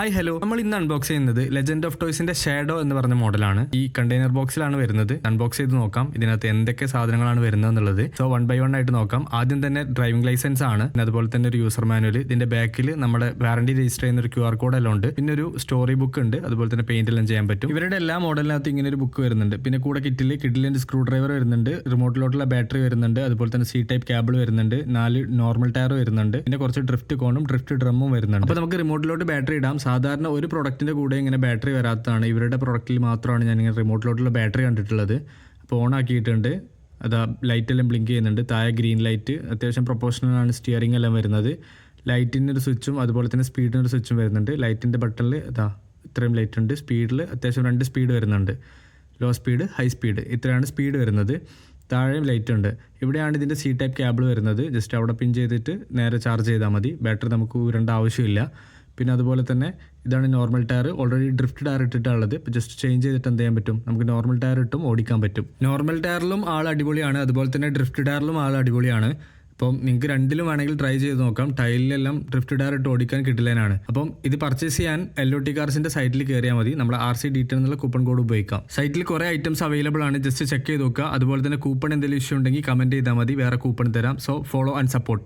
Hi hello, നമ്മൾ ഇന്ന് unbox ചെയ്യുന്നത് ലെജൻഡ് ഓഫ് ടോയ്സിന്റെ ഷാഡോ എന്ന് പറഞ്ഞ മോഡലാണ്. ഈ കണ്ടെയ്നർ ബോക്സിലാണ് വരുന്നത്. അൺബോക്സ് ചെയ്ത് നോക്കാം ഇതിനകത്ത് എന്തൊക്കെ സാധനങ്ങളാണ് വരുന്നത് എന്നുള്ളത്. സോ 1 by 1 ആയിട്ട് നോക്കാം. ആദ്യം തന്നെ ഡ്രൈവിംഗ് ലൈസൻസ് ആണ്, പിന്നെ അതുപോലെ തന്നെ ഒരു യൂസർ മാനുവൽ, ഇതിന്റെ ബാക്കിൽ നമ്മുടെ വാറണ്ടി രജിസ്റ്റർ ചെയ്യുന്ന ഒരു QR കോഡ് എല്ലാം ഉണ്ട്. പിന്നെ ഒരു സ്റ്റോറി ബുക്ക് ഉണ്ട്, അതുപോലെ തന്നെ പെയിന്റ് എല്ലാം ചെയ്യാൻ പറ്റും. ഇവരുടെ എല്ലാ മോഡലിനകത്ത് ഇങ്ങനെ ഒരു ബുക്ക് വരുന്നുണ്ട്. പിന്നെ കൂടെ കിഡിലിന്റെ സ്ക്രൂ ഡ്രൈവർ വരുന്നുണ്ട്, റിമോട്ടിലോട്ടുള്ള ബാറ്ററി വരുന്നുണ്ട്, അതുപോലെ തന്നെ C ടൈപ്പ് കേബിൾ വരുന്നുണ്ട്, 4 നോർമൽ ടയർ വരുന്നുണ്ട്, പിന്നെ കുറച്ച് ഡ്രിഫ്റ്റ് കോണും ഡ്രിഫ്റ്റ് ഡ്രമ്മും വരുന്നുണ്ട്. അപ്പോൾ നമുക്ക് റിമോട്ടിലോട്ട് ബാറ്ററി ഇടാം. സാധാരണ ഒരു പ്രൊഡക്റ്റിന്റെ കൂടെ ഇങ്ങനെ ബാറ്ററി വരാത്തതാണ്. ഇവരുടെ പ്രൊഡക്റ്റിൽ മാത്രമാണ് ഞാൻ ഇങ്ങനെ റിമോട്ടിലോട്ടുള്ള ബാറ്ററി കണ്ടിട്ടുള്ളത്. അപ്പോൾ ഓൺ ആക്കിയിട്ടുണ്ട്. അതാ ലൈറ്റ് എല്ലാം ബ്ലിങ്ക് ചെയ്യുന്നുണ്ട്. താഴെ ഗ്രീൻ ലൈറ്റ്, അത്യാവശ്യം പ്രൊപ്പോർഷണൽ ആണ് സ്റ്റിയറിംഗ് എല്ലാം വരുന്നത്. ലൈറ്റിൻ്റെ ഒരു സ്വിച്ചും അതുപോലെ തന്നെ സ്പീഡിൻ്റെ ഒരു സ്വിച്ചും വരുന്നുണ്ട്. ലൈറ്റിൻ്റെ ബട്ടണിൽ അതാ ഇത്രയും ലൈറ്റ് ഉണ്ട്. സ്പീഡിൽ അത്യാവശ്യം 2 സ്പീഡ് വരുന്നുണ്ട്, ലോ സ്പീഡ് ഹൈ സ്പീഡ്, ഇത്രയാണ് സ്പീഡ് വരുന്നത്. താഴെയും ലൈറ്റ് ഉണ്ട്. ഇവിടെയാണ് ഇതിൻ്റെ C ടൈപ്പ് കേബിൾ വരുന്നത്. ജസ്റ്റ് അവിടെ പിൻ ചെയ്തിട്ട് നേരെ ചാർജ് ചെയ്താൽ മതി. ബാറ്ററി നമുക്ക് ഊരേണ്ട ആവശ്യമില്ല. പിന്നെ അതുപോലെ തന്നെ ഇതാണ് normal tyre. Already drift tyre ഇട്ടിട്ടുള്ളത്. ഇപ്പോൾ ജസ്റ്റ് ചേഞ്ച് ചെയ്തിട്ട് എന്ത് ചെയ്യാൻ പറ്റും, നമുക്ക് നോർമൽ ടയർ ഇട്ടും ഓടിക്കാൻ പറ്റും. നോർമൽ ടയറിലും ആൾ അടിപൊളിയാണ്, അതുപോലെ തന്നെ ഡ്രിഫ്റ്റ് ടയറിലും ആൾ അടിപൊളിയാണ്. അപ്പം നിങ്ങൾക്ക് രണ്ടിലും വേണമെങ്കിൽ ട്രൈ ചെയ്ത് നോക്കാം. ടൈലിലെല്ലാം ഡ്രിഫ്റ്റ് ടയർ ഇട്ട് ഓടിക്കാൻ കിട്ടില്ലേനാണ്. അപ്പം ഇത് പർച്ചേസ് ചെയ്യാൻ LOT കാർസിന്റെ സൈറ്റിൽ കയറിയാൽ മതി. നമ്മൾ RC ഡീറ്റെയിൽ എന്നുള്ള കൂപ്പൺ കോഡ് ഉപയോഗിക്കാം. സൈറ്റിൽ കുറേ ഐറ്റംസ് അവൈലബിൾ ആണ്, ജസ്റ്റ് ചെക്ക് ചെയ്ത് നോക്കുക. അതുപോലെ തന്നെ കൂപ്പൺ എന്തെങ്കിലും ഇഷ്യൂ ഉണ്ടെങ്കിൽ കമന്റ് ചെയ്താൽ മതി, വേറെ കൂപ്പൺ തരാം. So follow and support.